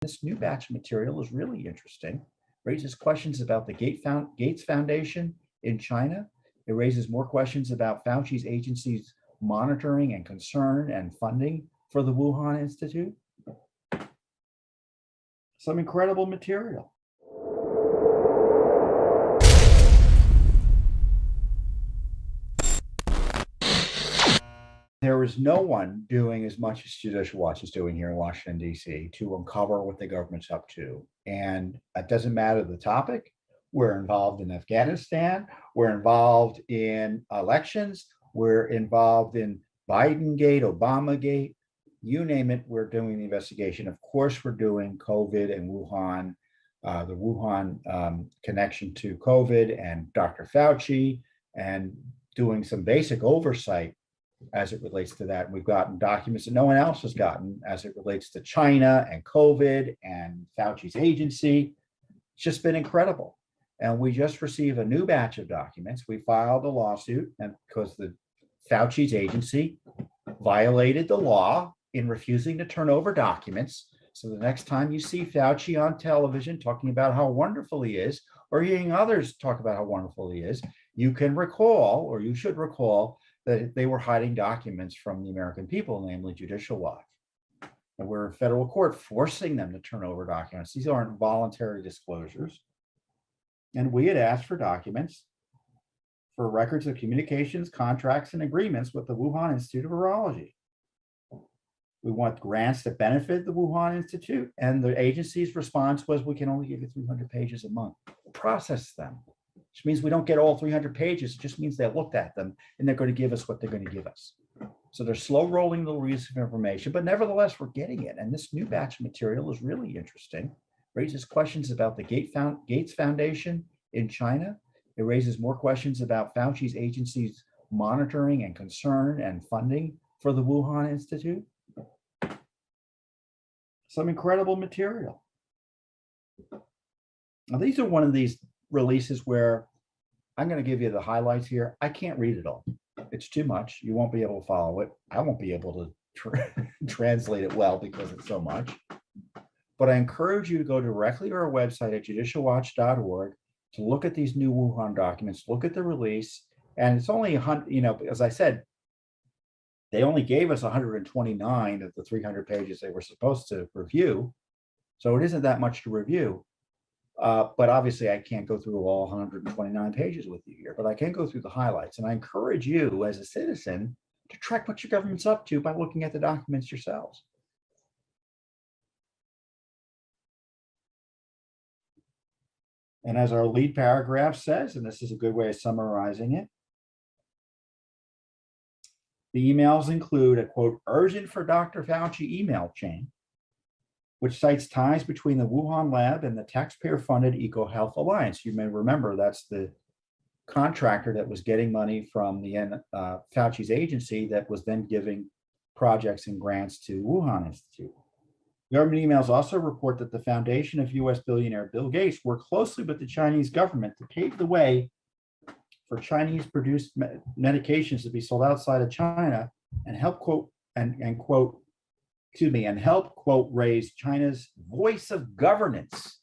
This new batch of material is really interesting. Raises questions about the Gates Foundation in China. It raises more questions about Fauci's agency's monitoring and concern and funding for the Wuhan Institute. Some incredible material. There is no one doing as much as Judicial Watch is doing here in Washington, D.C. to uncover what the government's up to. And it doesn't matter the topic. We're involved in Afghanistan. We're involved in elections. We're involved in Biden-gate, Obama-gate. You name it, we're doing the investigation. Of course, we're doing COVID and Wuhan, the Wuhan connection to COVID and Dr. Fauci, and doing some basic oversight as it relates to that. We've gotten documents that no one else has gotten as it relates to China and COVID and Fauci's agency. It's just been incredible. And we just received a new batch of documents. We filed a lawsuit and because the Fauci's agency violated the law in refusing to turn over documents. So the next time you see Fauci on television talking about how wonderful he is, or hearing others talk about how wonderful he is, you can recall, or you should recall, that they were hiding documents from the American people, namely Judicial Watch. And we're in federal court forcing them to turn over documents. These aren't voluntary disclosures. And we had asked for documents for records of communications, contracts, and agreements with the Wuhan Institute of Virology. We want grants that benefit the Wuhan Institute, and the agency's response was, we can only give you 300 pages a month. Process them, which means we don't get all 300 pages. It just means they looked at them and they're going to give us what they're going to give us. So they're slow rolling the release of information, but nevertheless, we're getting it. And this new batch of material is really interesting. Raises questions about the Gates Foundation in China. It raises more questions about Fauci's agency's monitoring and concern and funding for the Wuhan Institute. Some incredible material. Now, these are one of these releases where I'm going to give you the highlights here. I can't read it all. It's too much. You won't be able to follow it. I won't be able to translate it well because it's so much. But I encourage you to go directly to our website at judicialwatch.org to look at these new Wuhan documents, look at the release. And it's only, as I said, they only gave us 129 of the 300 pages they were supposed to review. So it isn't that much to review. But obviously, I can't go through all 129 pages with you here, but I can go through the highlights. And I encourage you as a citizen to track what your government's up to by looking at the documents yourselves. And as our lead paragraph says, and this is a good way of summarizing it, the emails include a, quote, urgent for Dr. Fauci email chain, which cites ties between the Wuhan lab and the taxpayer-funded EcoHealth Alliance. You may remember that's the contractor that was getting money from the Fauci's agency that was then giving projects and grants to Wuhan Institute. Government emails also report that the foundation of US billionaire Bill Gates worked closely with the Chinese government to pave the way for Chinese-produced medications to be sold outside of China and help, quote, and help, quote, raise China's voice of governance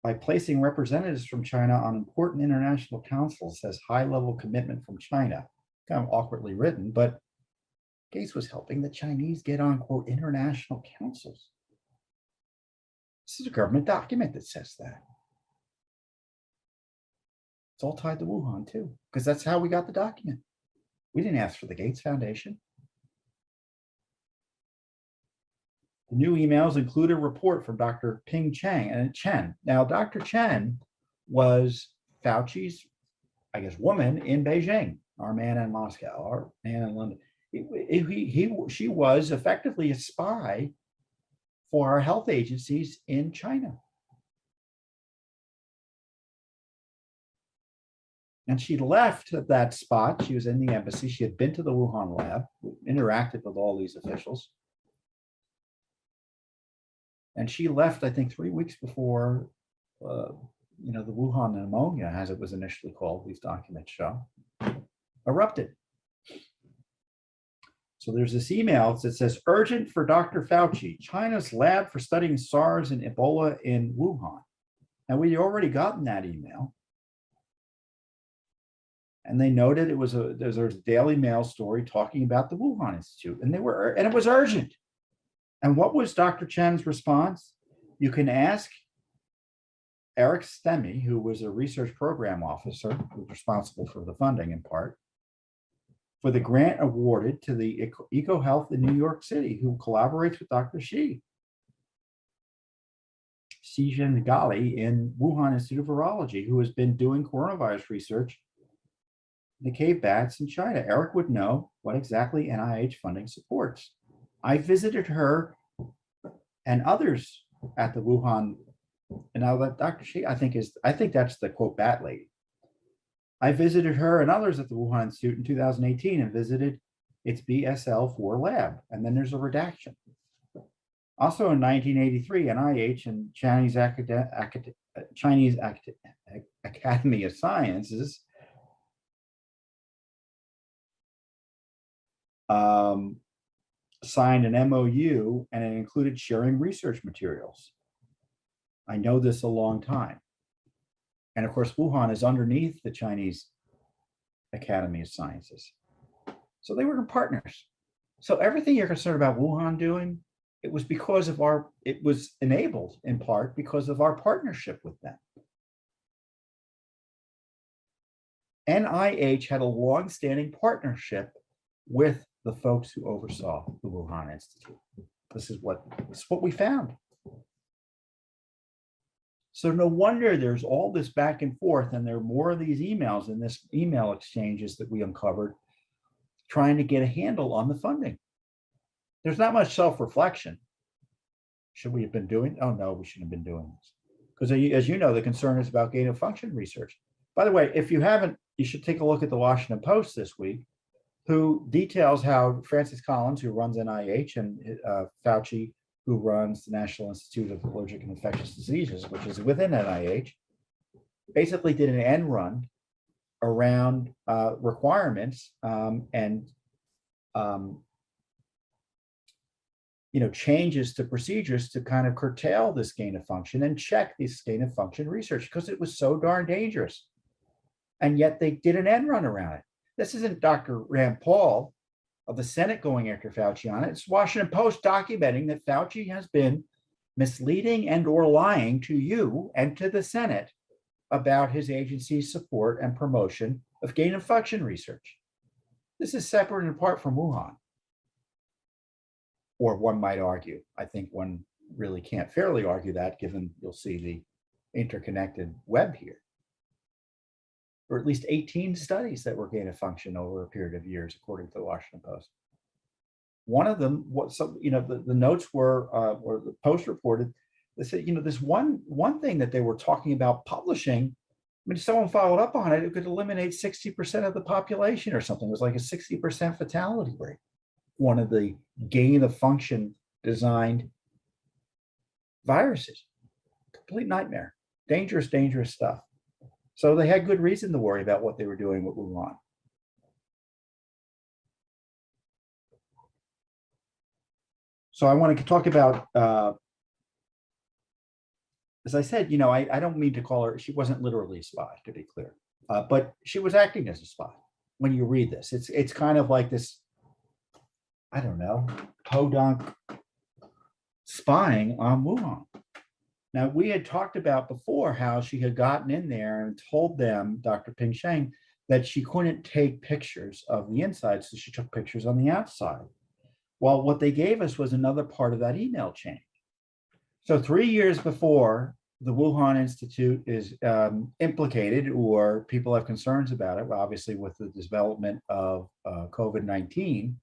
by placing representatives from China on important international councils, says high-level commitment from China. Kind of awkwardly written, but Gates was helping the Chinese get on, quote, international councils. This is a government document that says that. It's all tied to Wuhan, too, because that's how we got the document. We didn't ask for the Gates Foundation. The new emails include a report from Dr. Ping Chen. Now, Dr. Chen was Fauci's, I guess, woman in Beijing, our man in Moscow, our man in London. She was effectively a spy for our health agencies in China. And she left that spot. She was in the embassy. She had been to the Wuhan lab, interacted with all these officials. And she left, I think, 3 weeks before, the Wuhan pneumonia, as it was initially called, these documents show, erupted. So there's this email that says, urgent for Dr. Fauci, China's lab for studying SARS and Ebola in Wuhan. And we'd already gotten that email. And they noted it was there's a Daily Mail story talking about the Wuhan Institute, and it was urgent. And what was Dr. Chen's response? You can ask Eric Stemme, who was a research program officer, who was responsible for the funding in part, for the grant awarded to the EcoHealth in New York City, who collaborates with Dr. Xi Jingali in Wuhan Institute of Virology, who has been doing coronavirus research in the cave bats in China. Eric would know what exactly NIH funding supports. I visited her and others at the Wuhan, and now that Dr. Xi, I think that's the quote bat lady. I visited her and others at the Wuhan Institute in 2018 and visited its BSL-4 lab. And then there's a redaction. Also in 1983, NIH and Chinese Academy of Sciences signed an MOU, and it included sharing research materials. I know this a long time. And of course, Wuhan is underneath the Chinese Academy of Sciences. So they were partners. So everything you're concerned about Wuhan doing, it was enabled in part because of our partnership with them. NIH had a long-standing partnership with the folks who oversaw the Wuhan Institute. This is what we found. So no wonder there's all this back and forth, and there are more of these emails in this email exchanges that we uncovered, trying to get a handle on the funding. There's not much self-reflection. Should we have been doing? Oh no, we shouldn't have been doing this. Because as you know, the concern is about gain of function research. By the way, if you haven't, you should take a look at the Washington Post this week, who details how Francis Collins, who runs NIH, and Fauci, who runs the National Institute of Allergic and Infectious Diseases, which is within NIH, basically did an end run around requirements and changes to procedures to kind of curtail this gain of function and check this gain of function research, because it was so darn dangerous. And yet they did an end run around it. This isn't Dr. Rand Paul of the Senate going after Fauci on it. It's Washington Post documenting that Fauci has been misleading and or lying to you and to the Senate about his agency's support and promotion of gain of function research. This is separate and apart from Wuhan. Or one might argue. I think one really can't fairly argue that, given you'll see the interconnected web here. Or at least 18 studies that were gain of function over a period of years, according to the Washington Post. One of them, the notes were, or the Post reported, they said, this one thing that they were talking about publishing, I mean, if someone followed up on it, it could eliminate 60% of the population or something. It was like a 60% fatality rate. One of the gain of function designed viruses. Complete nightmare. Dangerous, dangerous stuff. So they had good reason to worry about what they were doing with Wuhan. So I want to talk about, as I said, I don't mean to call her, she wasn't literally a spy, to be clear, but she was acting as a spy. When you read this, it's kind of like this, I don't know, podunk spying on Wuhan. Now, we had talked about before how she had gotten in there and told them, Dr. Ping Sheng, that she couldn't take pictures of the inside, so she took pictures on the outside. Well, what they gave us was another part of that email chain. So 3 years before the Wuhan Institute is implicated, or people have concerns about it, well, obviously with the development of COVID-19,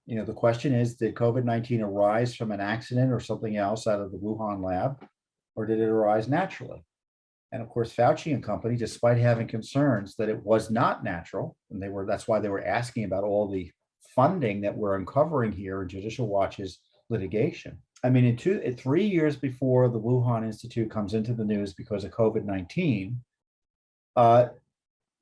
the question is, did COVID-19 arise from an accident or something else out of the Wuhan lab, or did it arise naturally? And of course, Fauci and company, despite having concerns that it was not natural, and that's why they were asking about all the funding that we're uncovering here in Judicial Watch's litigation. I mean, in 3 years before the Wuhan Institute comes into the news because of COVID-19,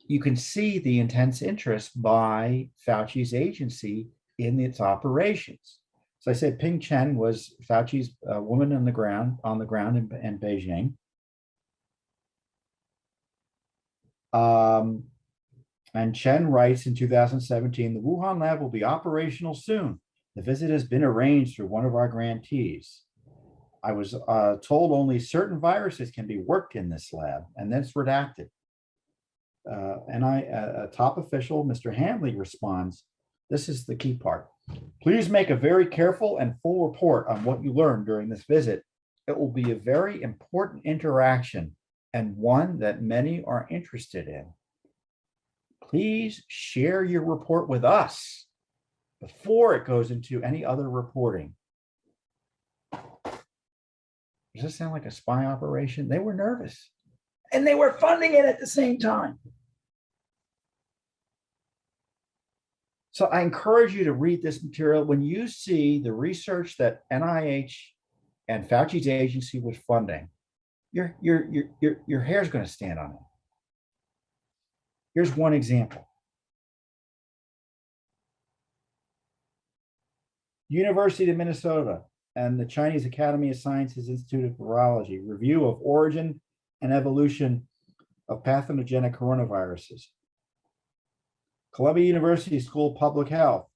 you can see the intense interest by Fauci's agency in its operations. So I said Ping Chen was Fauci's woman on the ground in Beijing. And Chen writes in 2017, the Wuhan lab will be operational soon. The visit has been arranged through one of our grantees. I was told only certain viruses can be worked in this lab, and then it's redacted. A top official, Mr. Handley, responds, this is the key part. Please make a very careful and full report on what you learned during this visit. It will be a very important interaction and one that many are interested in. Please share your report with us before it goes into any other reporting. Does this sound like a spy operation? They were nervous and they were funding it at the same time. So I encourage you to read this material. When you see the research that NIH and Fauci's agency was funding, your hair's going to stand on it. Here's one example. University of Minnesota and the Chinese Academy of Sciences Institute of Virology, review of origin and evolution of pathogenic coronaviruses. Columbia University School of Public Health.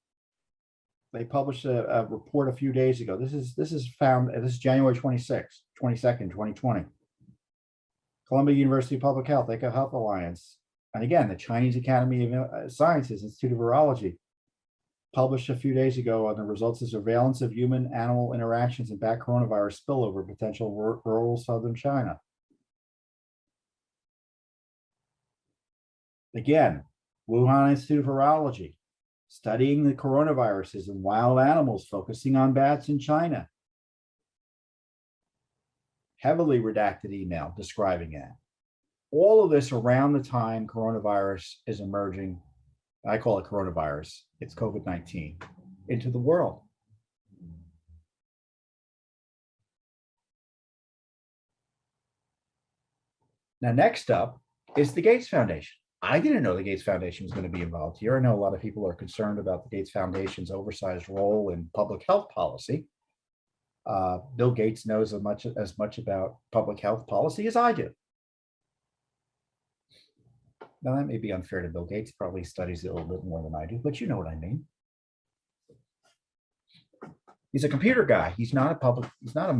They published a report a few days ago. This is January 22nd, 2020. Columbia University Public Health, Eco Health Alliance, and again, the Chinese Academy of Sciences Institute of Virology published a few days ago on the results of surveillance of human-animal interactions and bat coronavirus spillover potential rural southern China. Again, Wuhan Institute of Virology, studying the coronaviruses in wild animals, focusing on bats in China. Heavily redacted email describing it. All of this around the time coronavirus is emerging. I call it coronavirus. It's COVID-19 into the world. Now, next up is the Gates Foundation. I didn't know the Gates Foundation was going to be involved here. I know a lot of people are concerned about the Gates Foundation's oversized role in public health policy. Bill Gates knows as much about public health policy as I do. Now, that may be unfair to Bill Gates. Probably studies it a little bit more than I do, but you know what I mean. He's a computer guy. He's not a doctor. He's not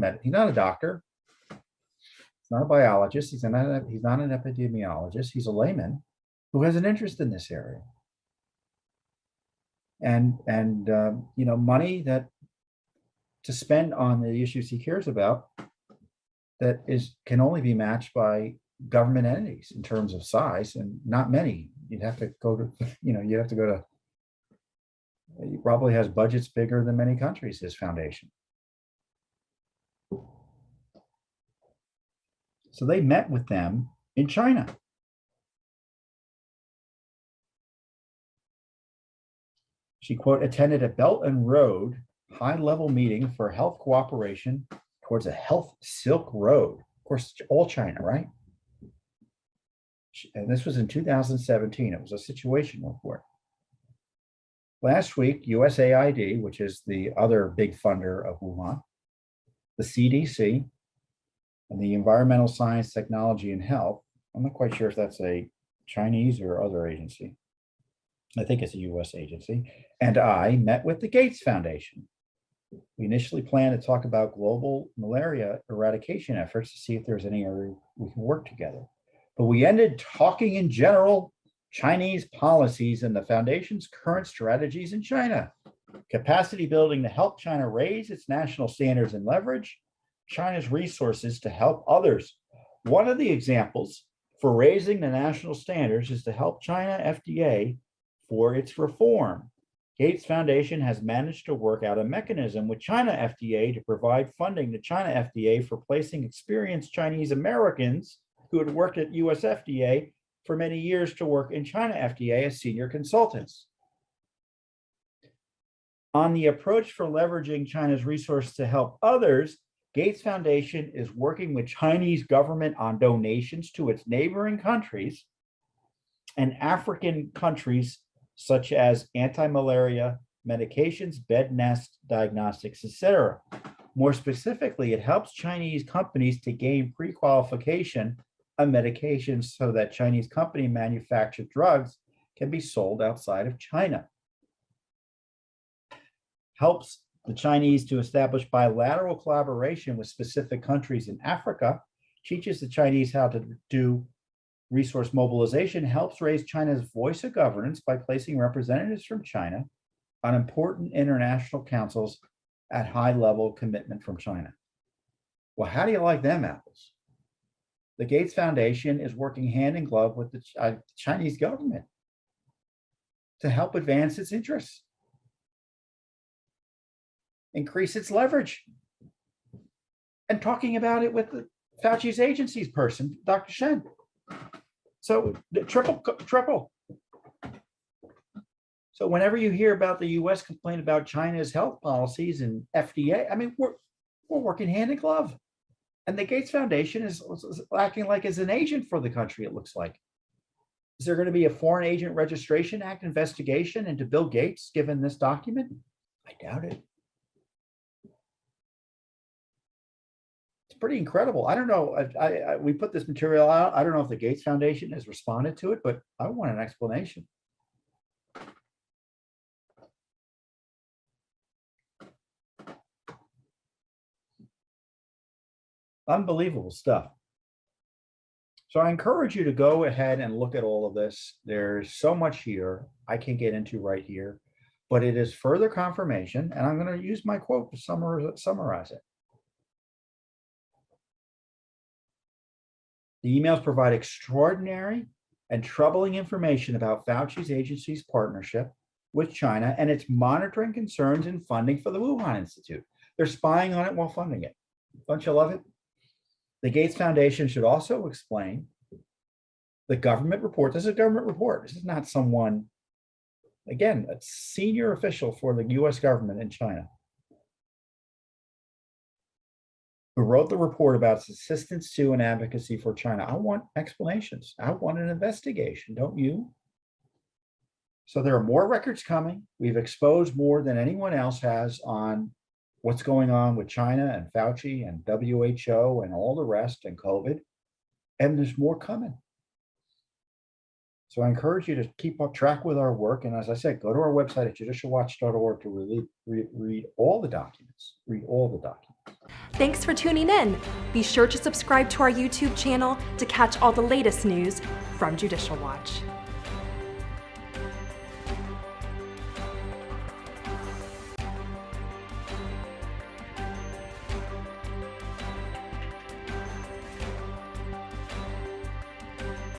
a biologist. He's not an epidemiologist. He's a layman who has an interest in this area. And money that to spend on the issues he cares about can only be matched by government entities in terms of size, and not many. You'd have to go to, he probably has budgets bigger than many countries, his foundation. So they met with them in China. She, quote, attended a Belt and Road high-level meeting for health cooperation towards a health Silk Road. Of course, all China, right? And this was in 2017. It was a situation report. Last week, USAID, which is the other big funder of Wuhan, the CDC, and the Environmental Science, Technology, and Health, I'm not quite sure if that's a Chinese or other agency. I think it's a US agency. And I met with the Gates Foundation. We initially planned to talk about global malaria eradication efforts to see if there's any area we can work together. But we ended talking in general Chinese policies and the foundation's current strategies in China, capacity building to help China raise its national standards and leverage China's resources to help others. One of the examples for raising the national standards is to help China FDA for its reform. Gates Foundation has managed to work out a mechanism with China FDA to provide funding to China FDA for placing experienced Chinese Americans who had worked at US FDA for many years to work in China FDA as senior consultants. On the approach for leveraging China's resources to help others, Gates Foundation is working with Chinese government on donations to its neighboring countries and African countries such as anti-malaria medications, bed nest diagnostics, etc. More specifically, it helps Chinese companies to gain pre-qualification of medications so that Chinese company manufactured drugs can be sold outside of China. Helps the Chinese to establish bilateral collaboration with specific countries in Africa, teaches the Chinese how to do resource mobilization, helps raise China's voice of governance by placing representatives from China on important international councils at high level commitment from China. Well, how do you like them apples? The Gates Foundation is working hand in glove with the Chinese government to help advance its interests, increase its leverage, and talking about it with the Fauci's agency's person, Dr. Shen. So triple. So whenever you hear about the U.S. complain about China's health policies and FDA, I mean, we're working hand in glove. And the Gates Foundation is acting like as an agent for the country, it looks like. Is there going to be a Foreign Agent Registration Act investigation into Bill Gates given this document? I doubt it. It's pretty incredible. I don't know. We put this material out. I don't know if the Gates Foundation has responded to it, but I want an explanation. Unbelievable stuff. So I encourage you to go ahead and look at all of this. There's so much here I can't get into right here, but it is further confirmation, and I'm going to use my quote to summarize it. The emails provide extraordinary and troubling information about Fauci's agency's partnership with China and its monitoring concerns and funding for the Wuhan Institute. They're spying on it while funding it. Don't you love it? The Gates Foundation should also explain the government report. This is a government report. This is not someone, again, a senior official for the US government in China, who wrote the report about its assistance to and advocacy for China. I want explanations. I want an investigation, don't you? So there are more records coming. We've exposed more than anyone else has on what's going on with China and Fauci and WHO and all the rest and COVID. And there's more coming. So I encourage you to keep up track with our work. And as I said, go to our website at judicialwatch.org to read all the documents. Read all the documents. Thanks for tuning in. Be sure to subscribe to our YouTube channel to catch all the latest news from Judicial Watch.